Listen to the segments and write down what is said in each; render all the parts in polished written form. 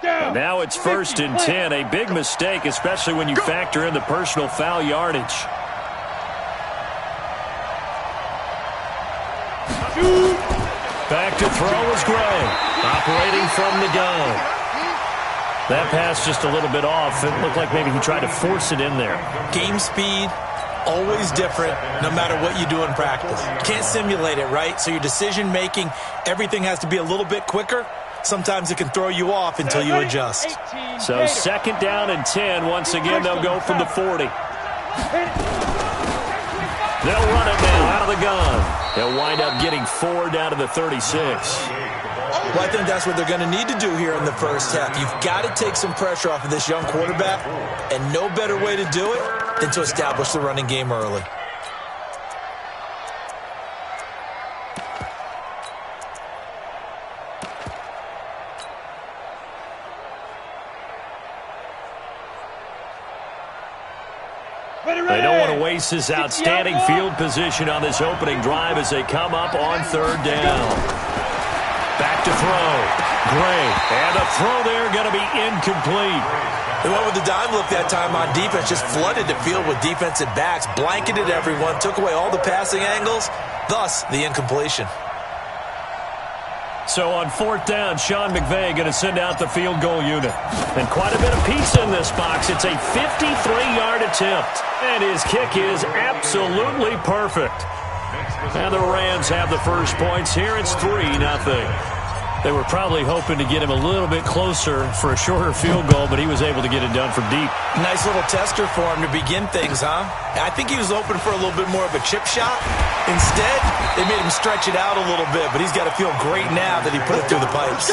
And now it's 1st and 10. A big mistake, especially when you factor in the personal foul yardage. Back to throw is Gray, operating from the gun. That pass just a little bit off. It looked like maybe he tried to force it in there. Game speed, always different, no matter what you do in practice. You can't simulate it, right? So your decision-making, everything has to be a little bit quicker. Sometimes it can throw you off until you adjust. So 2nd down and 10. Once again, they'll go from the 40. They'll run it now out of the gun. They'll wind up getting 4 down to the 36. Well, I think that's what they're going to need to do here in the first half. You've got to take some pressure off of this young quarterback, and no better way to do it than to establish the running game early. They don't want to waste this outstanding field position on this opening drive as they come up on 3rd down. Back to throw. Gray. And the throw there going to be incomplete. They went with the dime look that time on defense, just flooded the field with defensive backs, blanketed everyone, took away all the passing angles, thus the incompletion. So on 4th down, Sean McVay going to send out the field goal unit. And quite a bit of pizza in this box. It's a 53-yard attempt. And his kick is absolutely perfect. And the Rams have the first points here. It's 3-0. They were probably hoping to get him a little bit closer for a shorter field goal, but he was able to get it done from deep. Nice little tester for him to begin things, huh? I think he was open for a little bit more of a chip shot. Instead, they made him stretch it out a little bit, but he's got to feel great now that he put it through the pipes.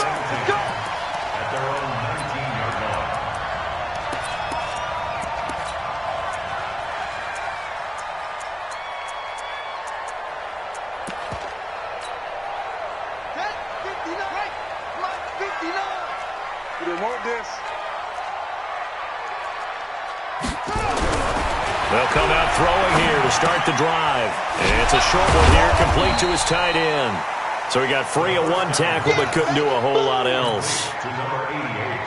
They'll come out throwing here to start the drive. And it's a short one here, complete to his tight end. So he got free of one tackle but couldn't do a whole lot else.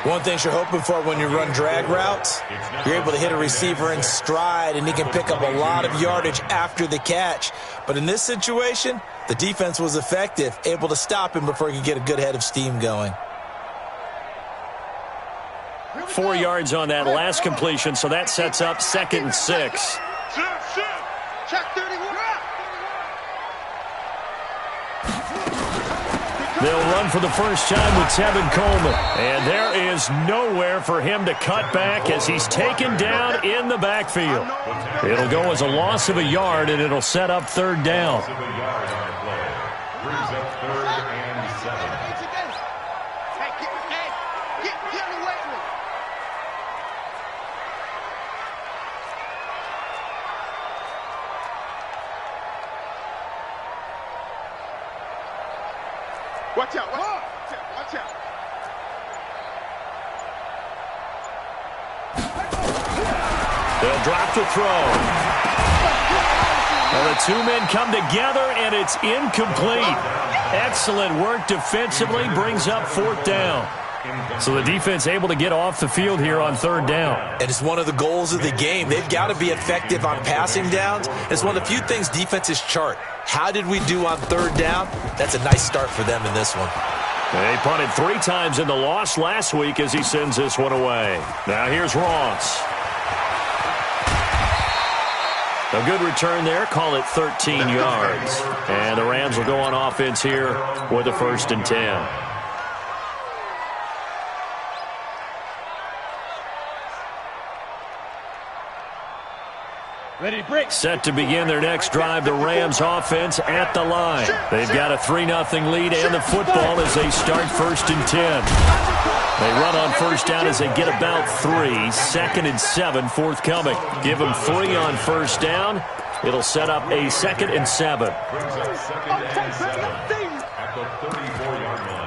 One thing you're hoping for when you run drag routes, you're able to hit a receiver in stride and he can pick up a lot of yardage after the catch. But in this situation, the defense was effective, able to stop him before he could get a good head of steam going. 4 yards on that last completion, so that sets up 2nd and 6. They'll run for the first time with Tevin Coleman. And there is nowhere for him to cut back as he's taken down in the backfield. It'll go as a loss of a yard, and it'll set up 3rd down. Watch out, watch out, watch out. They'll drop to throw. Well, the two men come together, and it's incomplete. Excellent work defensively, brings up 4th down. So the defense able to get off the field here on 3rd down. And it's one of the goals of the game. They've got to be effective on passing downs. It's one of the few things defenses chart. How did we do on 3rd down? That's a nice start for them in this one. They punted 3 times in the loss last week as he sends this one away. Now here's Ross. A good return there. Call it 13 yards. And the Rams will go on offense here with a 1st and 10. Ready to break. Set to begin their next drive, the Rams offense at the line. They've got a 3-0 lead and the football as they start 1st and 10. They run on 1st down as they get about 3. 2nd and 7 forthcoming. Give them 3 on 1st down. It'll set up a 2nd and 7. At the 34-yard line.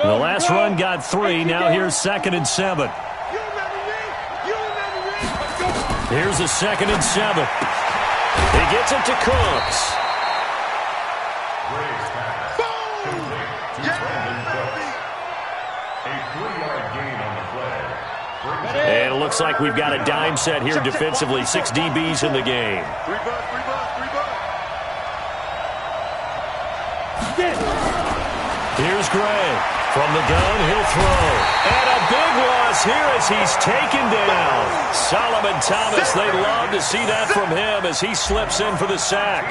The last run got 3. Now here's 2nd and 7. Here's a 2nd and 7. He gets it to Cooks. Gray's pass. Complete to Brandon Cooks. A 3-yard gain on the play. And it looks like we've got a dime set here defensively. 6 DBs in the game. Three bucks. Here's Gray. From the gun, he'll throw. And a big loss here as he's taken down. Solomon Thomas, they love to see that from him as he slips in for the sack.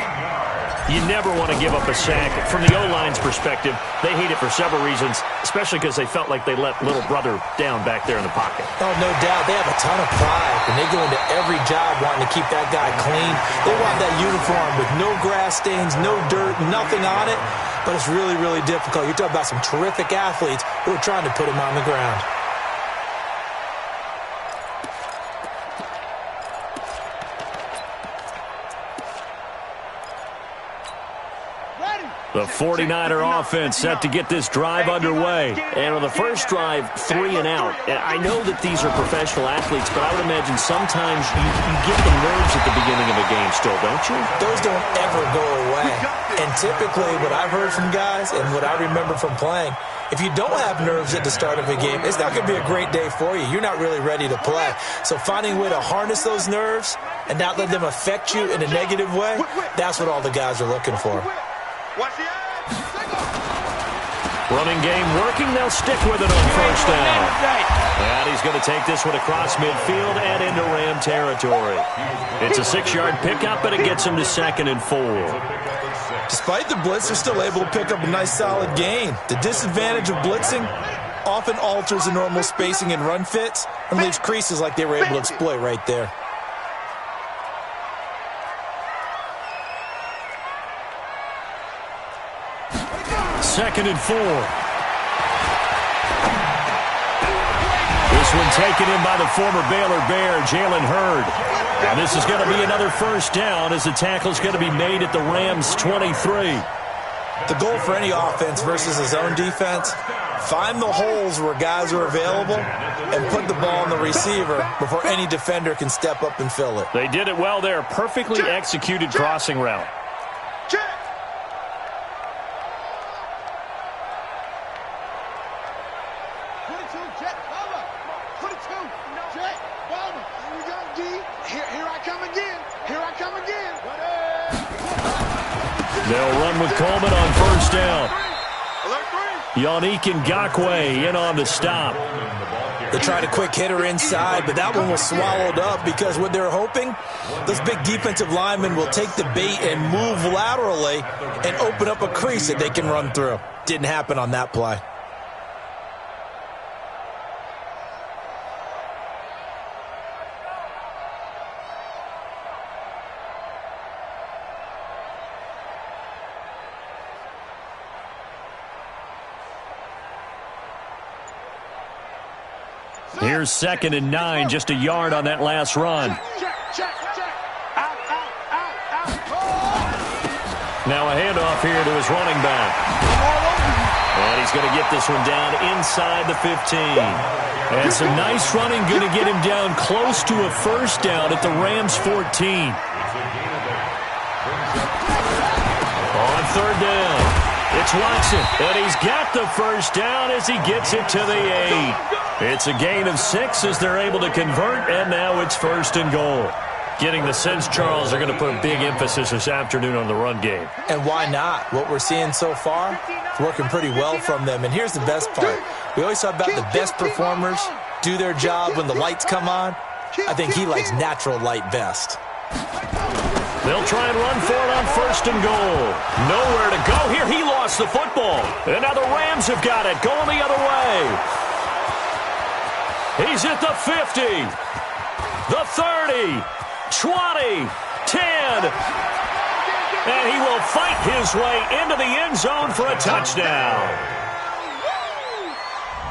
You never want to give up a sack. From the O-line's perspective, they hate it for several reasons, especially because they felt like they let little brother down back there in the pocket. Oh, no doubt. They have a ton of pride, and they go into every job wanting to keep that guy clean. They want that uniform with no grass stains, no dirt, nothing on it. But it's really, really difficult. You're talking about some terrific athletes who are trying to put him on the ground. The 49er offense set to get this drive underway. And on the first drive, 3 and out. And I know that these are professional athletes, but I would imagine sometimes you get the nerves at the beginning of a game still, don't you? Those don't ever go away. And typically what I've heard from guys and what I remember from playing, if you don't have nerves at the start of a game, it's not going to be a great day for you. You're not really ready to play. So finding a way to harness those nerves and not let them affect you in a negative way, that's what all the guys are looking for. Watch the edge. Running game working. They'll stick with it on first down. And he's going to take this one across midfield and into Ram territory. It's a 6-yard pickup, but it gets him to 2nd and 4. Despite the blitz, they're still able to pick up a nice solid gain. The disadvantage of blitzing often alters the normal spacing and run fits and leaves creases like they were able to exploit right there. Second and 4. This one taken in by the former Baylor Bear, Jalen Hurd. And this is going to be another first down as the tackle's going to be made at the Rams' 23. The goal for any offense versus his own defense, find the holes where guys are available and put the ball on the receiver before any defender can step up and fill it. They did it well there. Perfectly executed crossing route. Check. They'll run with Coleman on first down. Yannick Ngakoue in on the stop. They tried a quick hitter inside, but that one was swallowed up because what they're hoping, those big defensive linemen will take the bait and move laterally and open up a crease that they can run through. Didn't happen on that play. Here's 2nd and 9, just a yard on that last run. Now a handoff here to his running back. And he's going to get this one down inside the 15. And some nice running, going to get him down close to a first down at the Rams' 14. On third down, it's Watson. And he's got the first down as he gets it to the 8. It's a gain of 6 as they're able to convert, and now it's 1st and goal. Getting the sense, Charles, they're going to put a big emphasis this afternoon on the run game. And why not? What we're seeing so far is working pretty well from them. And here's the best part. We always talk about the best performers do their job when the lights come on. I think he likes natural light best. They'll try and run for it on 1st and goal. Nowhere to go here. He lost the football. And now the Rams have got it, going the other way. He's at the 50, the 30, 20, 10, and he will fight his way into the end zone for a touchdown.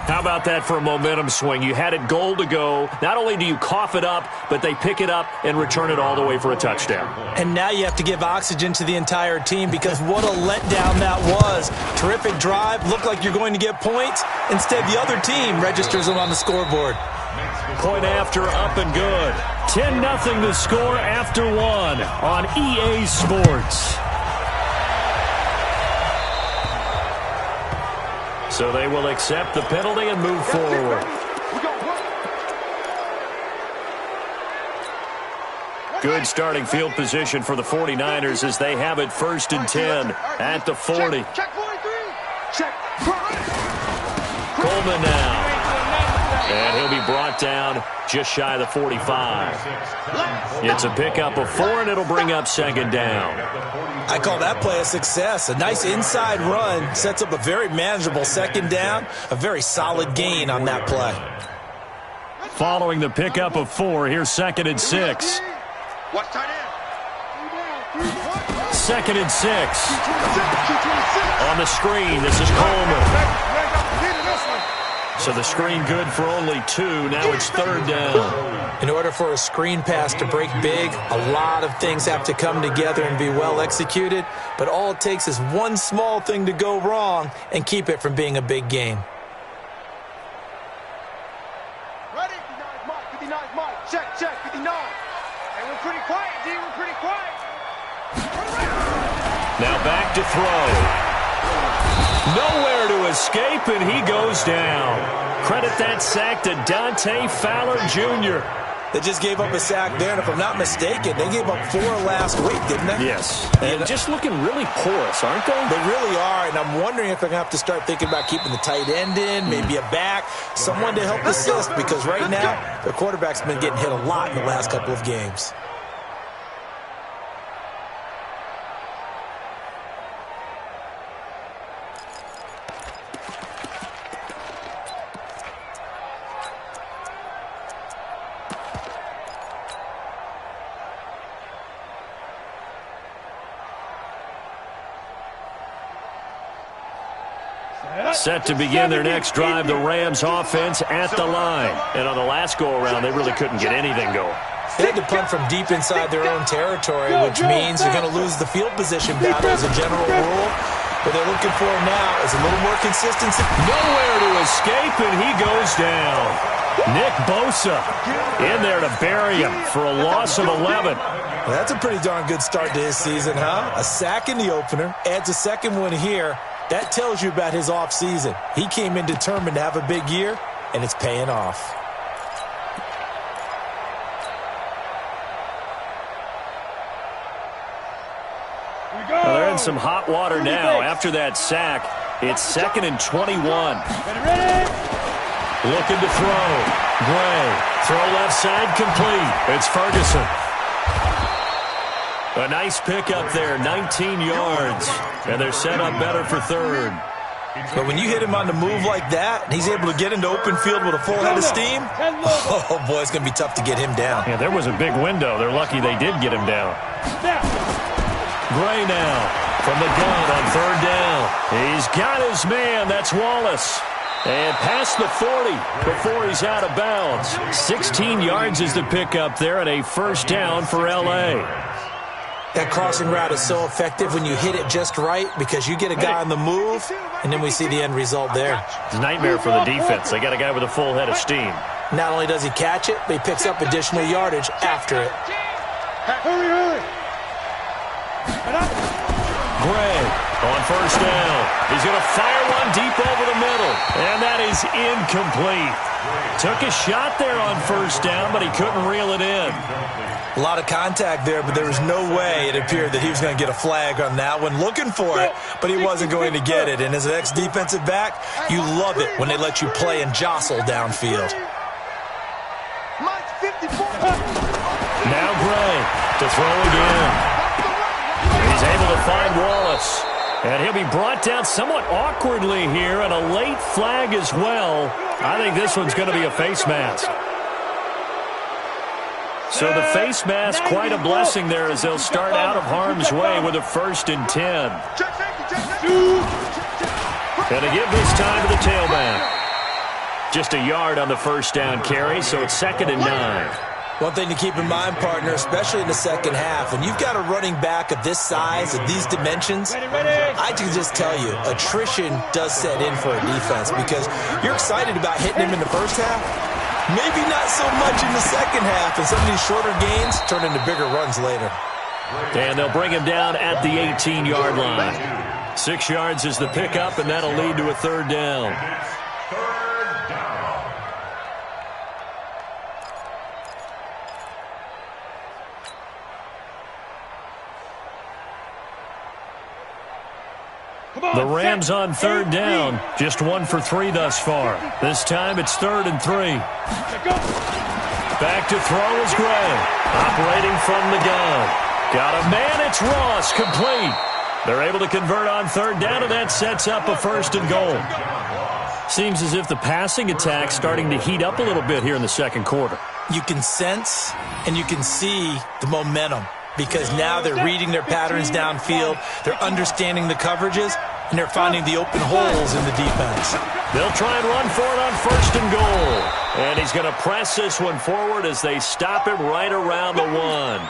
How about that for a momentum swing? You had it goal to go. Not only do you cough it up, but they pick it up and return it all the way for a touchdown. And now you have to give oxygen to the entire team because what a letdown that was. Terrific drive. Looked like you're going to get points. Instead, the other team registers them on the scoreboard. Point after, up and good. 10-0 the score after one on EA Sports. So they will accept the penalty and move forward. Good starting field position for the 49ers as they have it 1st and 10 at the 40. Coleman now. And he'll be brought down just shy of the 45. It's a pickup of 4, and it'll bring up 2nd down. I call that play a success. A nice inside run sets up a very manageable 2nd down. A very solid gain on that play. Following the pickup of 4, here's 2nd and 6. Watch tight end. 2nd and 6. On the screen, this is Coleman. So the screen good for only 2. Now it's 3rd down. In order for a screen pass to break big, a lot of things have to come together and be well executed. But all it takes is one small thing to go wrong and keep it from being a big game. Ready? 59 Mike. 59 Mike. Check. 59. Hey, we're pretty quiet, D. We're pretty quiet. Now back to throw. Nowhere to escape, and he goes down. Credit that sack to Dante Fowler Jr. They just gave up a sack there, and if I'm not mistaken, they gave up 4 last week, didn't they? Yes. And just looking really porous, aren't they? They really are, and I'm wondering if they're going to have to start thinking about keeping the tight end in, maybe a back, someone to help assist, because right now, their quarterback's been getting hit a lot in the last couple of games. Set to begin their next drive, the Rams offense at the line. And on the last go-around, they really couldn't get anything going. They had to punt from deep inside their own territory, which means they're going to lose the field position battle as a general rule. What they're looking for now is a little more consistency. Nowhere to escape, and he goes down. Nick Bosa in there to bury him for a loss of 11. Well, that's a pretty darn good start to his season, huh? A sack in the opener, adds a 2nd one here. That tells you about his offseason. He came in determined to have a big year, and it's paying off. Well, they're in some hot water now. After that sack, it's 2nd and 21. Looking to throw. Gray. Throw left side complete. It's Ferguson. A nice pickup there, 19 yards. And they're set up better for 3rd. But when you hit him on the move like that, and he's able to get into open field with a full head of steam, oh, boy, it's going to be tough to get him down. Yeah, there was a big window. They're lucky they did get him down. Gray now from the gun on 3rd down. He's got his man. That's Wallace. And past the 40 before he's out of bounds. 16 yards is the pickup there and a 1st down for L.A. That crossing route is so effective when you hit it just right because you get a guy on the move, and then we see the end result there. It's a nightmare for the defense. They got a guy with a full head of steam. Not only does he catch it, but he picks up additional yardage after it. Hurry. Gray on 1st down. He's going to fire one deep over the middle, and that is incomplete. Took a shot there on 1st down, but he couldn't reel it in. A lot of contact there, but there was no way it appeared that he was going to get a flag on that one. Looking for it, but he wasn't going to get it. And as an ex-defensive back, you love it when they let you play and jostle downfield. Now Gray to throw again. He's able to find Wallace. And he'll be brought down somewhat awkwardly here, and a late flag as well. I think this one's going to be a face mask. So the face mask, quite a blessing there as they'll start out of harm's way with a 1st and 10. And to give this time to the tailback. Just a yard on the 1st down carry, so it's 2nd and 9. One thing to keep in mind, partner, especially in the second half, when you've got a running back of this size, of these dimensions, I can just tell you, attrition does set in for a defense because you're excited about hitting him in the first half. Maybe not so much in the second half, and some of these shorter gains turn into bigger runs later. And they'll bring him down at the 18-yard line. 6 yards is the pickup, and that'll lead to a third down. Third down. The Rams on third down. Just 1 for 3 thus far. This time it's 3rd and 3. Back to throw is Gray. Operating from the gun. Got a man. It's Ross. Complete. They're able to convert on third down, and that sets up a 1st and goal. Seems as if the passing attack's starting to heat up a little bit here in the second quarter. You can sense and you can see the momentum because now they're reading their patterns downfield, they're understanding the coverages, and they're finding the open holes in the defense. They'll try and run for it on 1st and goal. And he's going to press this one forward as they stop it right around the 1.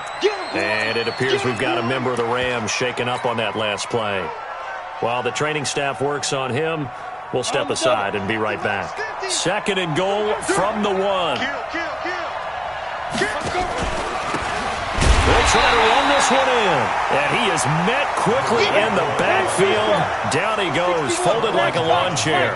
And it appears we've got a member of the Rams shaken up on that last play. While the training staff works on him, we'll step aside and be right back. 2nd and goal from the 1. They'll try to run this one in. And he is met quickly in the backfield. Down he goes, folded like a lawn chair.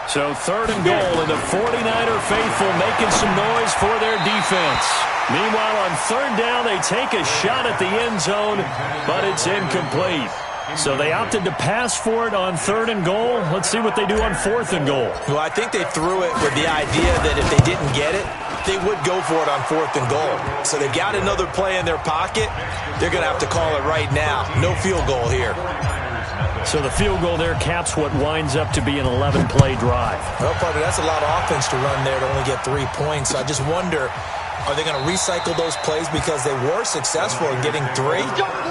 So 3rd and goal, and the 49er faithful making some noise for their defense. Meanwhile, on 3rd down, they take a shot at the end zone, but it's incomplete. So they opted to pass for it on 3rd and goal. Let's see what they do on 4th and goal. Well, I think they threw it with the idea that if they didn't get it, they would go for it on 4th and goal. So they've got another play in their pocket. They're going to have to call it right now. No field goal here. So the field goal there caps what winds up to be an 11-play drive. Well, partner, that's a lot of offense to run there to only get 3 points. So I just wonder, are they going to recycle those plays because they were successful in getting 3?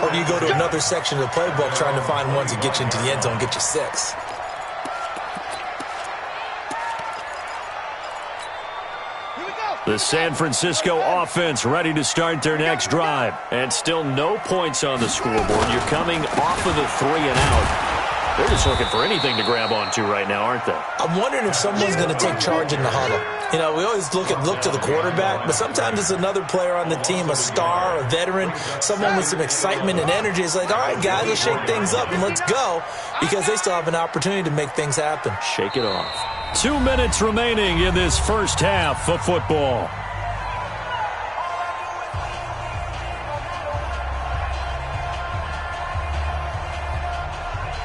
Or do you go to another section of the playbook trying to find ones that get you into the end zone and get you 6? The San Francisco offense ready to start their next drive. And still no points on the scoreboard. You're coming off of the 3 and out. They're just looking for anything to grab onto right now, aren't they? I'm wondering if someone's going to take charge in the huddle. You know, we always look to the quarterback, but sometimes it's another player on the team, a star, a veteran, someone with some excitement and energy. It's like, all right, guys, let's shake things up and let's go, because they still have an opportunity to make things happen. Shake it off. 2 minutes remaining in this first half of football.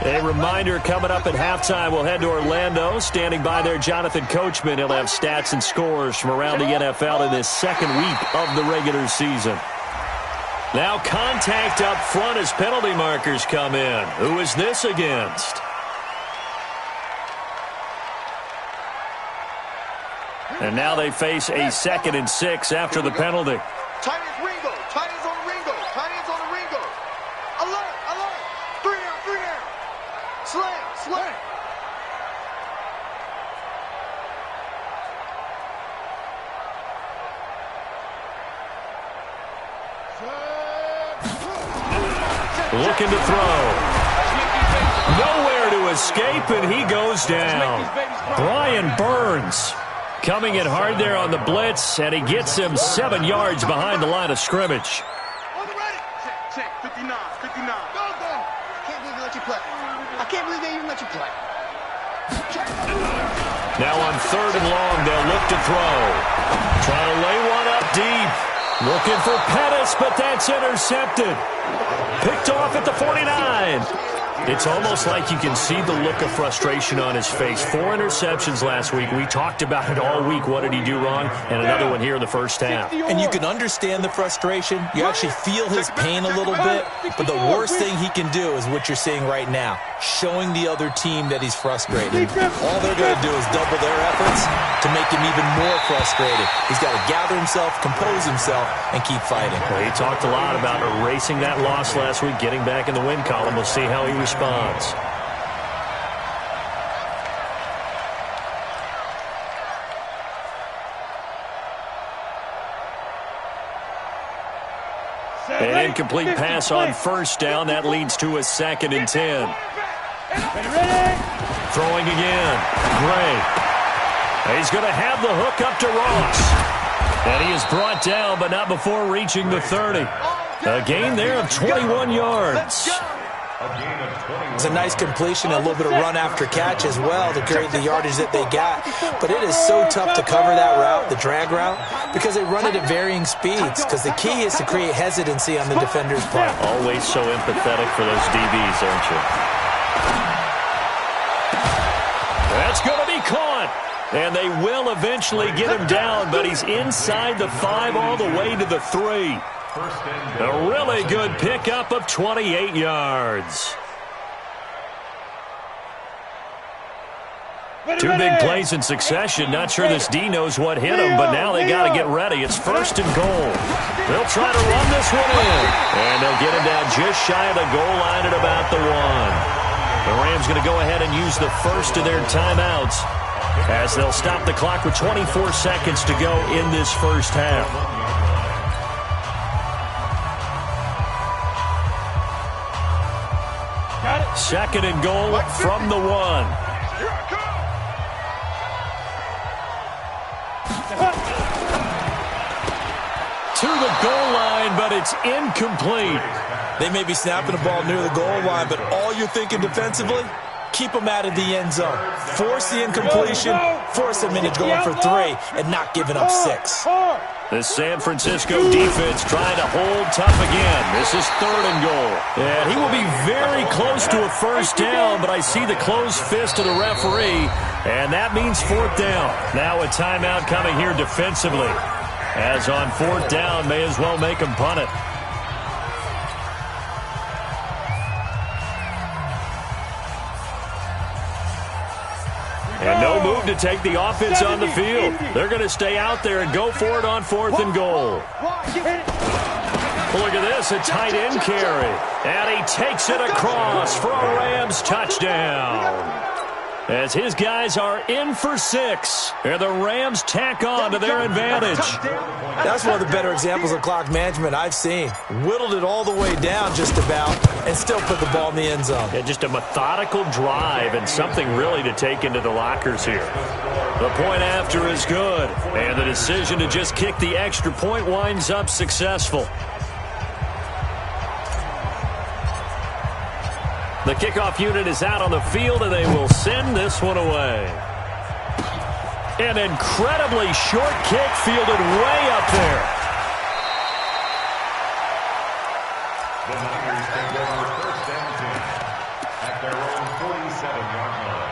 A reminder, coming up at halftime, we'll head to Orlando. Standing by there, Jonathan Coachman. He'll have stats and scores from around the NFL in this second week of the regular season. Now contact up front as penalty markers come in. Who is this against? And now they face a 2nd and 6 after the penalty. Tight ends Ringo. Tight ends on the Ringo. Tight ends on the Ringo. Alert, alert. 3 down. Slam. Looking to throw. Nowhere to escape, and he goes down. Brian Burns coming in hard there on the blitz, and he gets him 7 yards behind the line of scrimmage. On the ready. Check. 59. Go. Can't believe they let you play. I can't believe they even let you play. Now on 3rd and long, they'll look to throw. Trying to lay one up deep. Looking for Pettis, but that's intercepted. Picked off at the 49. It's almost like you can see the look of frustration on his face. 4 interceptions last week. We talked about it all week. What did he do wrong? And another one here in the first half. And you can understand the frustration. You actually feel his pain a little bit. But the worst thing he can do is what you're seeing right now, showing the other team that he's frustrated. All they're going to do is double their efforts to make him even more frustrated. He's got to gather himself, compose himself, and keep fighting. Well, he talked a lot about erasing that loss last week, getting back in the win column. We'll see how he responds. An incomplete pass on 1st down. That leads to a 2nd and 10. Throwing again. Gray. He's going to have the hook up to Ross. And he is brought down, but not before reaching the 30. A gain there of 21 yards. It's a nice completion, a little bit of run after catch as well to create the yardage that they got. But it is so tough to cover that route, the drag route, because they run it at varying speeds, because the key is to create hesitancy on the defender's part. Always so empathetic for those DBs, aren't you? That's going to be caught. And they will eventually get him down, but he's inside the 5 all the way to the 3. A really good pickup of 28 yards. Two big plays in succession. Not sure this D knows what hit him, but now they got to get ready. It's 1st and goal. They'll try to run this one in. And they'll get him down just shy of the goal line at about the 1. The Rams going to go ahead and use the first of their timeouts as they'll stop the clock with 24 seconds to go in this first half. Second and goal from the 1. To the goal line, but it's incomplete. They may be snapping the ball near the goal line, but all you're thinking defensively, keep them out of the end zone. Force the incompletion, force them into going for 3, and not giving up 6. The San Francisco defense trying to hold tough again. This is 3rd and goal. And he will be very close to a first down, but I see the closed fist of the referee, and that means 4th down. Now a timeout coming here defensively. As on 4th down, may as well make him punt it. And no move to take the offense on the field. They're going to stay out there and go for it on 4th and goal. Look at this, a tight end carry. And he takes it across for a Rams touchdown. As his guys are in for 6. And the Rams tack on to their advantage. That's one of the better examples of clock management I've seen. Whittled it all the way down just about and still put the ball in the end zone. Yeah, just a methodical drive and something really to take into the lockers here. The point after is good. And the decision to just kick the extra point winds up successful. The kickoff unit is out on the field, and they will send this one away. An incredibly short kick fielded way up there. The Niners take over 1st and 10 at their own 47-yard line.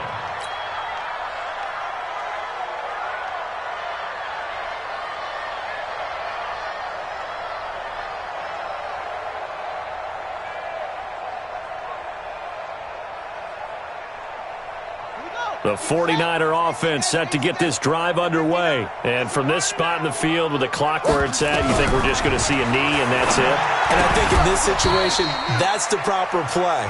The 49er offense set to get this drive underway. And from this spot in the field with the clock where it's at, you think we're just going to see a knee and that's it? And I think in this situation, that's the proper play.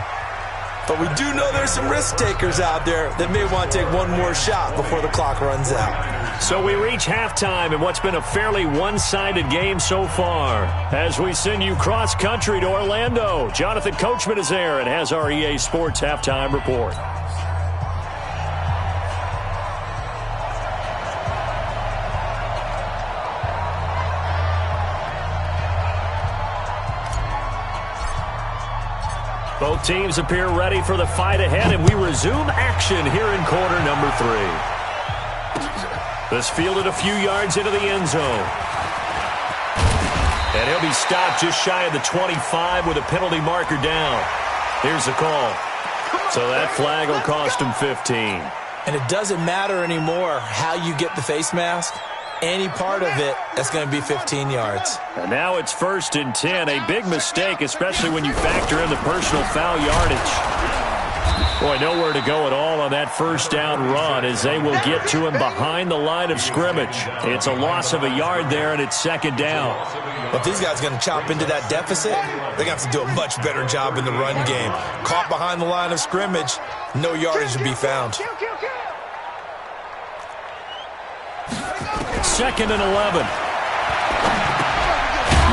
But we do know there's some risk takers out there that may want to take one more shot before the clock runs out. So we reach halftime in what's been a fairly one-sided game so far. As we send you cross-country to Orlando, Jonathan Coachman is there and has our EA Sports halftime report. Both teams appear ready for the fight ahead, and we resume action here in quarter number 3. This fielded a few yards into the end zone. And he'll be stopped just shy of the 25 with a penalty marker down. Here's the call. So that flag will cost him 15. And it doesn't matter anymore how you get the face mask. Any part of it, that's going to be 15 yards. And now it's 1st and 10. A big mistake, especially when you factor in the personal foul yardage. Boy, nowhere to go at all on that first down run as they will get to him behind the line of scrimmage. It's a loss of a yard there, and it's 2nd down. But these guys are going to chop into that deficit. They're going to have to do a much better job in the run game. Caught behind the line of scrimmage, no yardage to be found. 2nd and 11.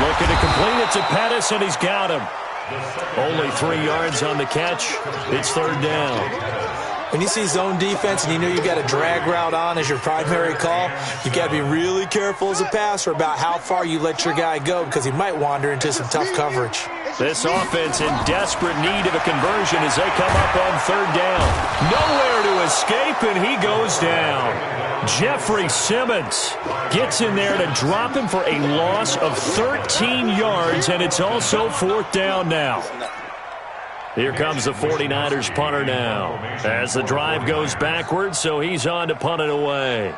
Looking to complete it to Pettis, and he's got him. Only 3 yards on the catch. It's 3rd down. When you see zone defense and you know you've got a drag route on as your primary call, you've got to be really careful as a passer about how far you let your guy go because he might wander into some tough coverage. This offense in desperate need of a conversion as they come up on third down. Nowhere to escape, and he goes down. Jeffrey Simmons gets in there to drop him for a loss of 13 yards, and it's also fourth down now. Here comes the 49ers punter now as the drive goes backwards, so he's on to punt it away.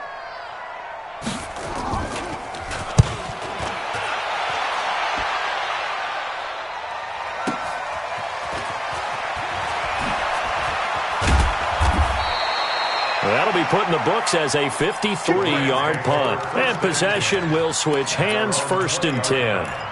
That'll be put in the books as a 53-yard punt. And possession will switch hands, 1st and 10.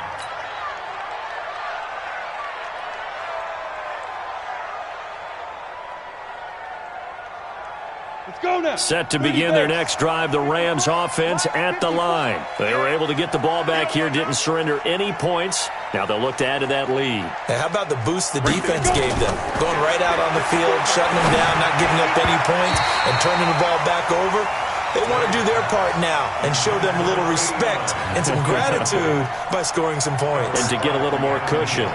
Set to begin their next drive, the Rams offense at the line. They were able to get the ball back here, didn't surrender any points. Now they'll look to add to that lead. Hey, how about the boost the defense gave them? Going right out on the field, shutting them down, not giving up any points, and turning the ball back over. They want to do their part now and show them a little respect and some gratitude by scoring some points. And to get a little more cushion.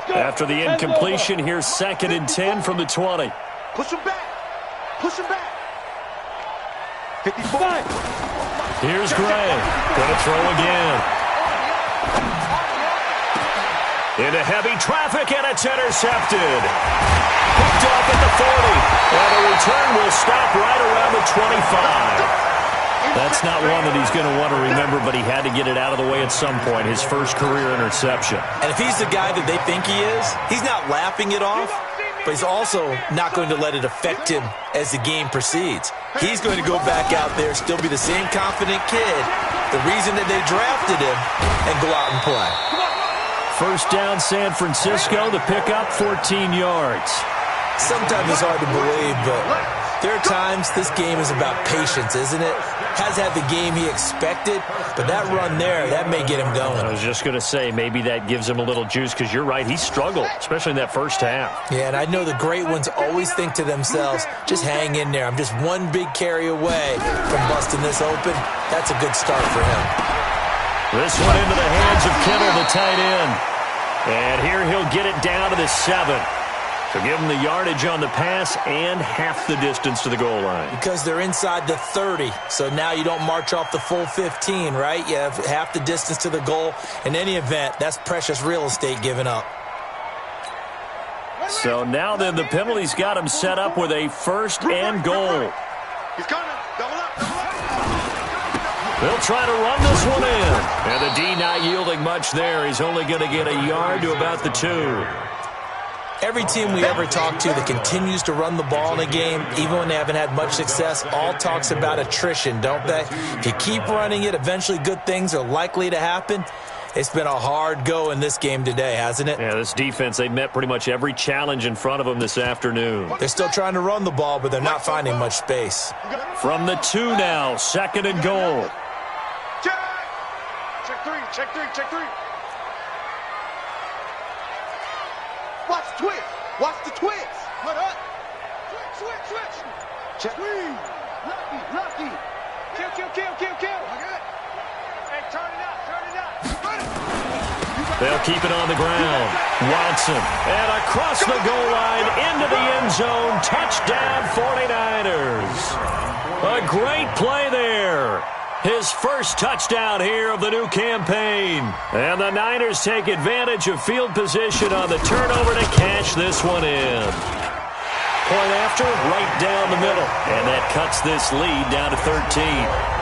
After the incompletion, here's 2nd and 10 from the 20. Push him back. Push him back. 55. Here's Gray. Gonna throw again. Into heavy traffic, and it's intercepted. Picked off at the 40. And the return will stop right around the 25. That's not one that he's going to want to remember, but he had to get it out of the way at some point, his first career interception. And if he's the guy that they think he is, he's not laughing it off, but he's also not going to let it affect him as the game proceeds. He's going to go back out there, still be the same confident kid, the reason that they drafted him, and go out and play. First down, San Francisco, the pickup, 14 yards. Sometimes it's hard to believe, but there are times this game is about patience, isn't it? Has had the game he expected, but that run there, that may get him going. I was just going to say, maybe that gives him a little juice, because you're right, he struggled, especially in that first half. Yeah, and I know the great ones always think to themselves, just hang in there. I'm just one big carry away from busting this open. That's a good start for him. This one into the hands of Kittle, the tight end. And here he'll get it down to the 7. So give them the yardage on the pass and half the distance to the goal line. Because they're inside the 30, so now you don't march off the full 15, right? You have half the distance to the goal. In any event, that's precious real estate given up. So now then, the penalty's got him set up with a 1st and goal. He's coming. Double up. Double up. They'll try to run this one in. And the D not yielding much there. He's only going to get a yard to about the 2. Every team we ever talk to that continues to run the ball in a game, even when they haven't had much success, all talks about attrition, don't they? If you keep running it, eventually good things are likely to happen. It's been a hard go in this game today, hasn't it? Yeah, this defense, they met pretty much every challenge in front of them this afternoon. They're still trying to run the ball, but they're not finding much space. From the 2 now, 2nd and goal. Check 3. Check 3. Check 3. Watch the twist. Watch the twist. Put up. Switch. Check. Lucky. Kill. Hey, turn it up. They'll keep it on the ground. Watson. And across the goal line into the end zone. Touchdown 49ers. A great play there. His first touchdown here of the new campaign. And the Niners take advantage of field position on the turnover to cash this one in. Point after, right down the middle. And that cuts this lead down to 13.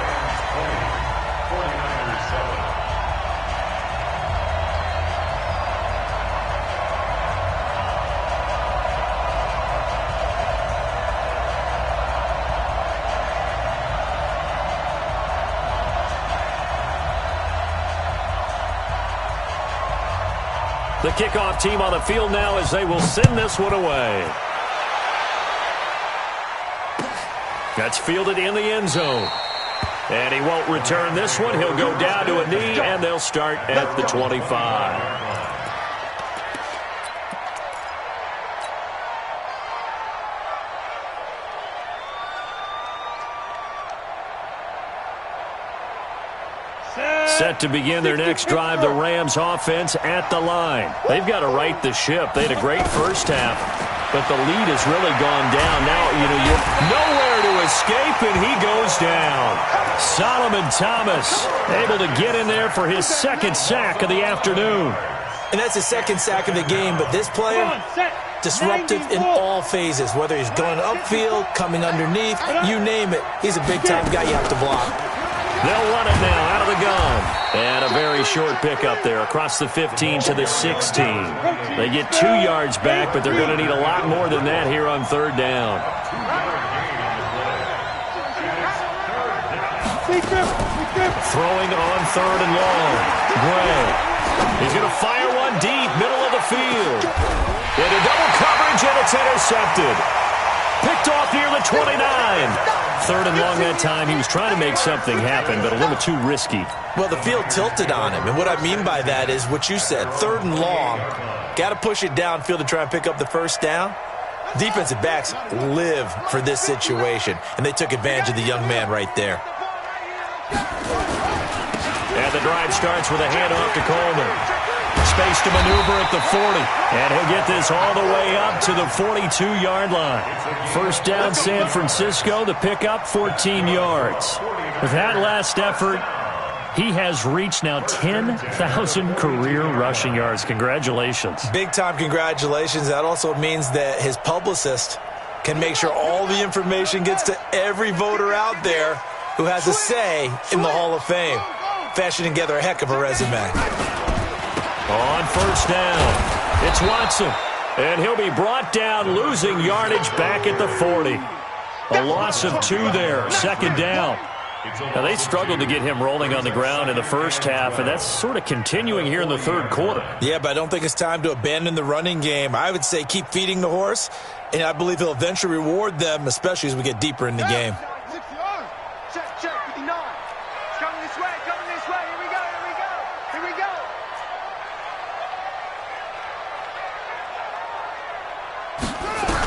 The kickoff team on the field now as they will send this one away. That's fielded in the end zone. And he won't return this one. He'll go down to a knee, and they'll start at the 25. Set to begin their next drive, the Rams offense at the line. They've got to right the ship. They had a great first half, but the lead has really gone down. Now, you're nowhere to escape, and he goes down. Solomon Thomas able to get in there for his second sack of the afternoon. And that's his second sack of the game, but this player, disruptive in all phases, whether he's going upfield, coming underneath, you name it. He's a big-time guy you have to block. They'll run it now out of the gun. And a very short pickup there across the 15 to the 16. They get 2 yards back, but they're going to need a lot more than that here on third down. Throwing on third and long. Gray. He's going to fire one deep, middle of the field. Into double coverage, and it's intercepted. Picked off near the 29. Third and long that time. He was trying to make something happen, but a little too risky. Well, the field tilted on him, and what I mean by that is what you said. Third and long, got to push it downfield to try and pick up the first down. Defensive backs live for this situation, and they took advantage of the young man right there. And the drive starts with a handoff to Coleman. Space to maneuver at the 40. And he'll get this all the way up to the 42-yard line. First down, San Francisco. The pickup, 14 yards. With that last effort, he has reached now 10,000 career rushing yards. Congratulations. Big-time congratulations. That also means that his publicist can make sure all the information gets to every voter out there who has a say in the Hall of Fame. Fashioning together a heck of a resume. On first down, it's Watson. And he'll be brought down, losing yardage back at the 40. A loss of 2 there, second down. Now, they struggled to get him rolling on the ground in the first half, and that's sort of continuing here in the third quarter. Yeah, but I don't think it's time to abandon the running game. I would say keep feeding the horse, and I believe he'll eventually reward them, especially as we get deeper in the game. Check, 59. It's coming this way, Here we go.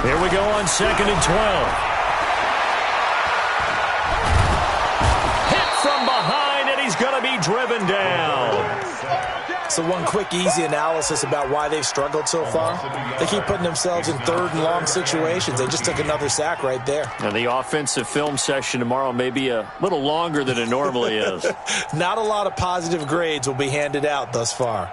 Here we go on 2nd and 12. Hit from behind, and he's going to be driven down. So one quick, easy analysis about why they've struggled so far. They keep putting themselves in third and long situations. They just took another sack right there. And the offensive film session tomorrow may be a little longer than it normally is. Not a lot of positive grades will be handed out thus far.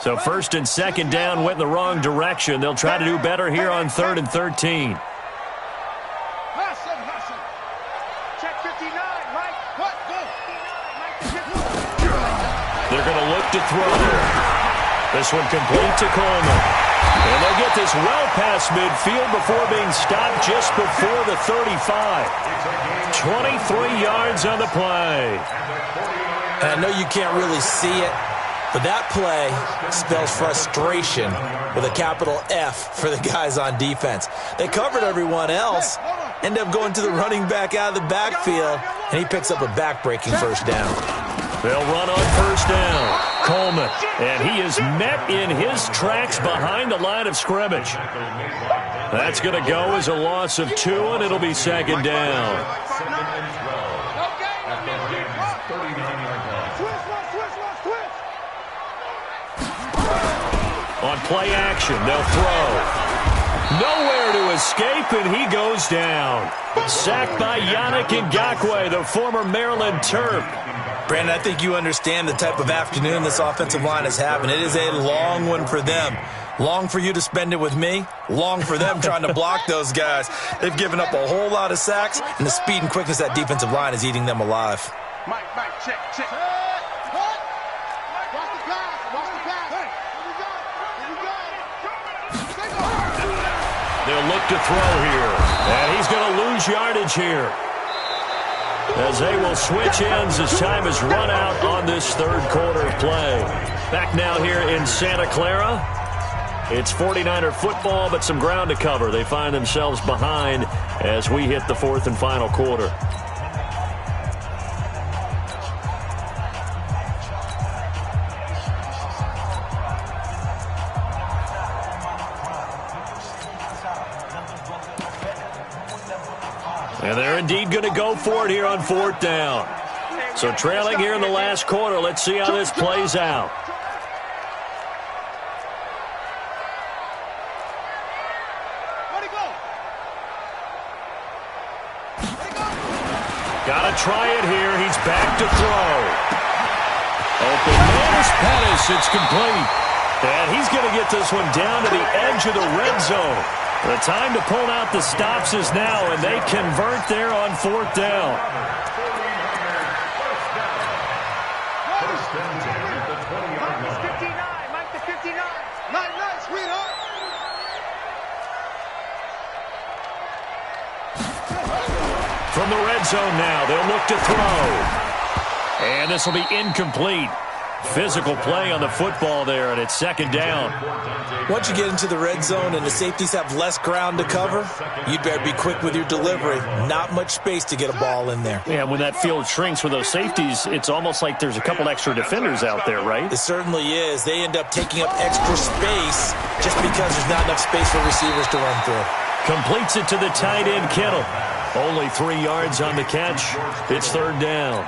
So first and second down went in the wrong direction. They'll try to do better here on 3rd and 13. Check 59, right? They're going to look to throw. This one complete to Coleman. And they'll get this well past midfield before being stopped just before the 35. 23 yards on the play. And I know you can't really see it, but that play spells frustration with a capital F for the guys on defense. They covered everyone else, end up going to the running back out of the backfield, and he picks up a back-breaking first down. They'll run on first down. Coleman, and he is met in his tracks behind the line of scrimmage. That's going to go as a loss of 2, and it'll be second down. On play action, they'll throw. Nowhere to escape, and he goes down. Sacked by Yannick Ngakoue, the former Maryland Terp. Brandon, I think you understand the type of afternoon this offensive line is having. It is a long one for them. Long for you to spend it with me. Long for them trying to block those guys. They've given up a whole lot of sacks, and the speed and quickness of that defensive line is eating them alive. Mike, check. They'll look to throw here, and he's going to lose yardage here, as they will switch ends as time has run out on this third quarter of play. Back now here in Santa Clara. It's 49er football, but some ground to cover. They find themselves behind as we hit the fourth and final quarter. And they're indeed going to go for it here on fourth down. So trailing here in the last quarter. Let's see how this plays out. Got to try it here. He's back to throw. Open man is Pettis. It's complete. And he's going to get this one down to the edge of the red zone. The time to pull out the stops is now, and they convert there on fourth down. Mike the 59. Nice, sweetheart. From the red zone now, they'll look to throw. And this will be incomplete. Physical play on the football there, and it's second down. Once you get into the red zone and the safeties have less ground to cover, you better be quick with your delivery. Not much space to get a ball in there. Yeah, when that field shrinks with those safeties, it's almost like there's a couple extra defenders out there, right? It certainly is. They end up taking up extra space just because there's not enough space for receivers to run through. Completes it to the tight end, Kittle. Only 3 yards on the catch. It's third down.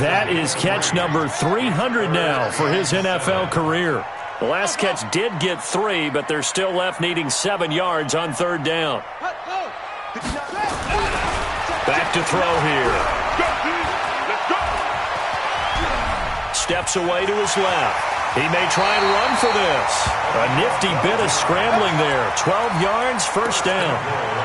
That is catch number 300 now for his NFL career. The last catch did get 3, but they're still left needing 7 yards on third down. Back to throw here. Steps away to his left. He may try and run for this. A nifty bit of scrambling there. 12 yards, first down.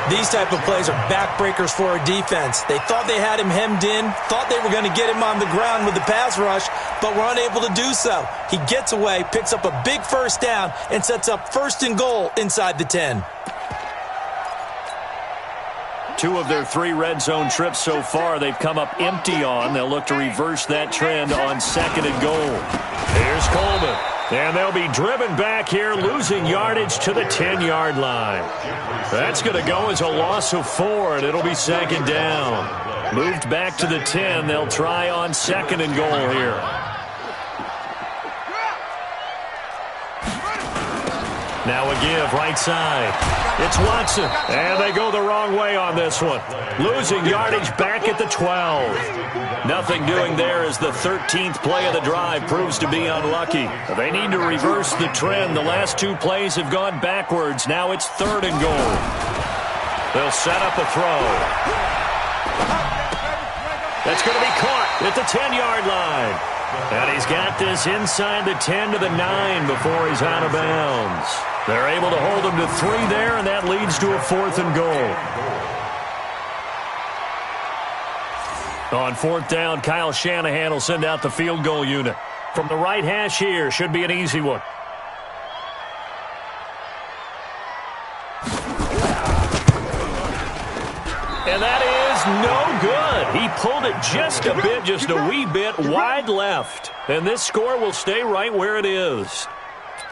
These type of plays are backbreakers for a defense. They thought they had him hemmed in, thought they were going to get him on the ground with the pass rush, but were unable to do so. He gets away, picks up a big first down, and sets up first and goal inside the 10. 2 of their 3 red zone trips so far they've come up empty on. They'll look to reverse that trend on second and goal. Here's Coleman. And they'll be driven back here, losing yardage to the 10-yard line. That's going to go as a loss of 4, and it'll be second down. Moved back to the 10. They'll try on second and goal here. Now a give, right side. It's Watson, and they go the wrong way on this one. Losing yardage back at the 12. Nothing doing there as the 13th play of the drive proves to be unlucky. They need to reverse the trend. The last 2 plays have gone backwards. Now it's third and goal. They'll set up a throw. That's going to be caught at the 10-yard line. And he's got this inside the 10 to the 9 before he's out of bounds. They're able to hold him to 3 there, and that leads to a fourth and goal. On fourth down, Kyle Shanahan will send out the field goal unit. From the right hash here, should be an easy one. And that is no good. He pulled it just a bit, just a wee bit wide left. And this score will stay right where it is.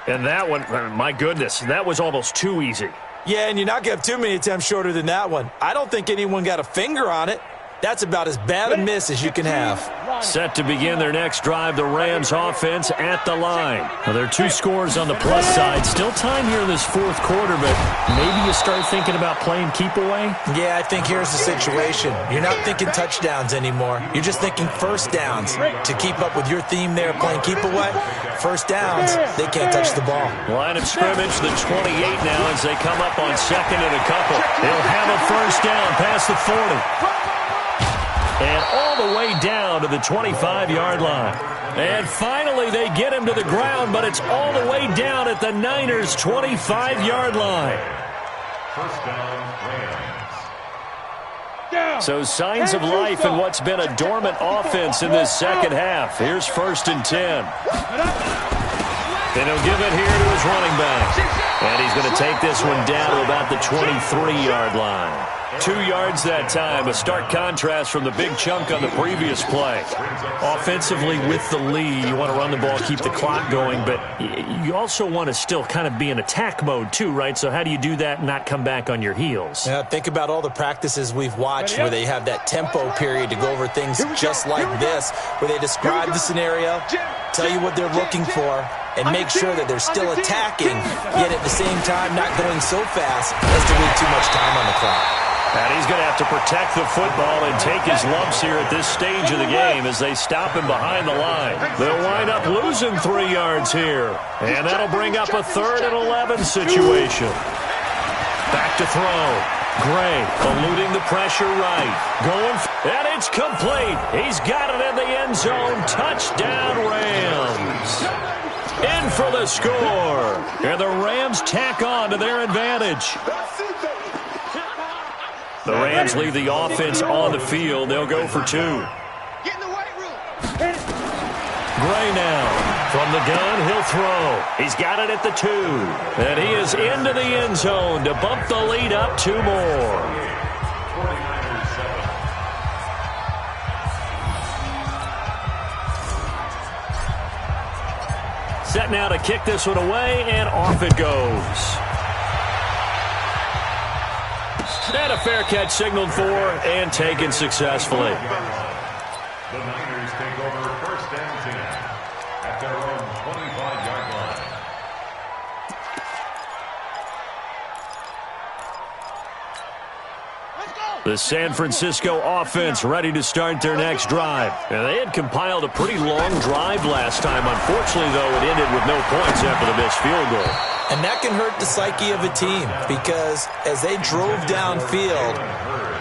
And that one, my goodness, that was almost too easy. Yeah, and you're not going to have too many attempts shorter than that one. I don't think anyone got a finger on it. That's about as bad a miss as you can have. Set to begin their next drive, the Rams offense at the line. Now, there are 2 scores on the plus side. Still time here in this fourth quarter, but maybe you start thinking about playing keep away? Yeah, I think here's the situation. You're not thinking touchdowns anymore. You're just thinking first downs. To keep up with your theme there, playing keep away, first downs, they can't touch the ball. Line of scrimmage, the 28 now as they come up on second and a couple. They'll have a first down past the 40. And all the way down to the 25-yard line. And finally, they get him to the ground, but it's all the way down at the Niners' 25-yard line. First down, Rams. So signs of life in what's been a dormant offense in this second half. Here's first and 10. And he'll give it here to his running back. And he's going to take this one down to about the 23-yard line. 2 yards that time, a stark contrast from the big chunk on the previous play. Offensively with the lead, you want to run the ball, keep the clock going, but you also want to still kind of be in attack mode too, right? So how do you do that and not come back on your heels? Yeah, think about all the practices we've watched where they have that tempo period to go over things just like this, where they describe the scenario, tell you what they're looking for, and make sure that they're still attacking, yet at the same time not going so fast as to leave too much time on the clock. And he's going to have to protect the football and take his lumps here at this stage of the game as they stop him behind the line. They'll wind up losing 3 yards here. And that'll bring up a 3rd and 11 situation. Back to throw. Gray eluding the pressure right. And it's complete. He's got it in the end zone. Touchdown, Rams. In for the score. And the Rams tack on to their advantage. The Rams leave the offense on the field. They'll go for 2. Get in the weight room. Gray now. From the gun, he'll throw. He's got it at the 2. And he is into the end zone to bump the lead up 2 more. Set now to kick this one away, and off it goes. And a fair catch signaled for and taken successfully. The Niners take over 1st and 10 at their own 25-yard line. The San Francisco offense ready to start their next drive. And they had compiled a pretty long drive last time. Unfortunately, though, it ended with no points after the missed field goal. And that can hurt the psyche of a team because as they drove downfield,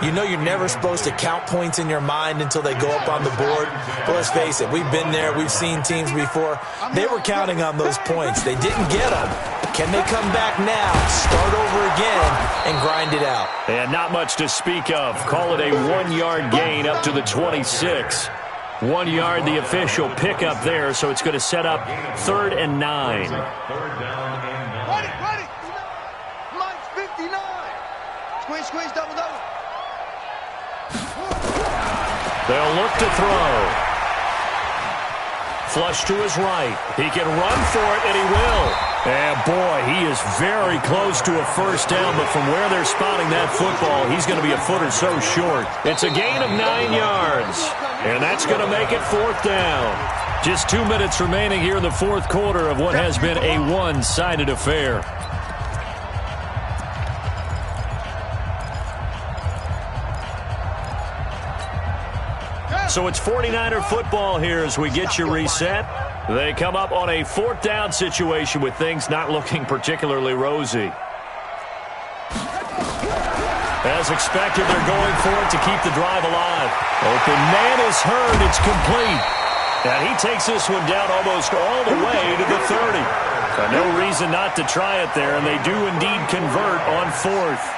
you know you're never supposed to count points in your mind until they go up on the board. But let's face it, we've been there. We've seen teams before. They were counting on those points. They didn't get them. Can they come back now, start over again, and grind it out? And not much to speak of. Call it a 1-yard gain up to the 26. 1 yard, the official pickup there, so it's going to set up 3rd and 9. 3rd down and 9. Ready. Mike's 59. Squeeze, double. They'll look to throw. Flush to his right. He can run for it, and he will. And, boy, he is very close to a 1st down, but from where they're spotting that football, he's going to be a foot or so short. It's a gain of 9 yards, and that's going to make it 4th down. Just 2 minutes remaining here in the 4th quarter of what has been a one-sided affair. So it's 49er football here as we get you reset. They come up on a 4th down situation with things not looking particularly rosy. As expected, they're going for it to keep the drive alive. Open man is heard. It's complete. And he takes this one down almost all the way to the 30. No reason not to try it there, and they do indeed convert on 4th.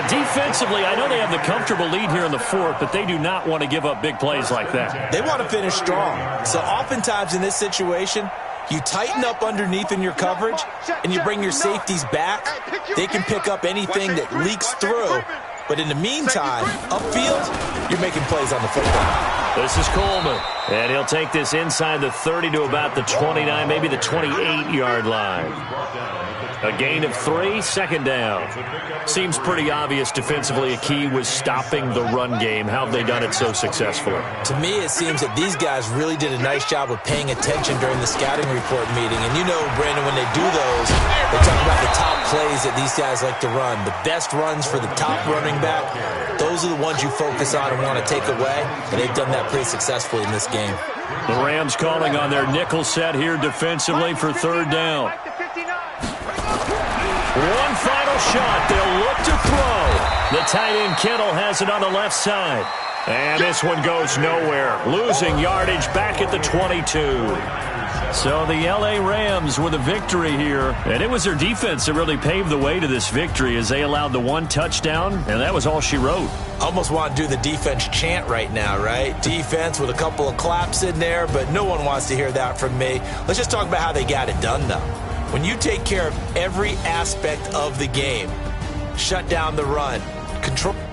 Defensively, I know they have the comfortable lead here in the 4th, but they do not want to give up big plays like that. They want to finish strong. So oftentimes in this situation, you tighten up underneath in your coverage, and you bring your safeties back. They can pick up anything that leaks through. But in the meantime, upfield, you're making plays on the football. This is Coleman, and he'll take this inside the 30 to about the 29, maybe the 28-yard line. A gain of 3, 2nd down. Seems pretty obvious defensively a key was stopping the run game. How have they done it so successfully? To me, it seems that these guys really did a nice job of paying attention during the scouting report meeting. And you know, Brandon, when they do those, they talk about the top plays that these guys like to run. The best runs for the top running back, those are the ones you focus on and want to take away. And they've done that pretty successfully in this game. The Rams calling on their nickel set here defensively for 3rd down. One final shot. They'll look to throw. The tight end Kittle has it on the left side. And this one goes nowhere. Losing yardage back at the 22. So the L.A. Rams with a victory here. And it was their defense that really paved the way to this victory as they allowed the 1 touchdown, and that was all she wrote. Almost want to do the defense chant right now, right? Defense with a couple of claps in there, but no one wants to hear that from me. Let's just talk about how they got it done, though. When you take care of every aspect of the game, shut down the run, control.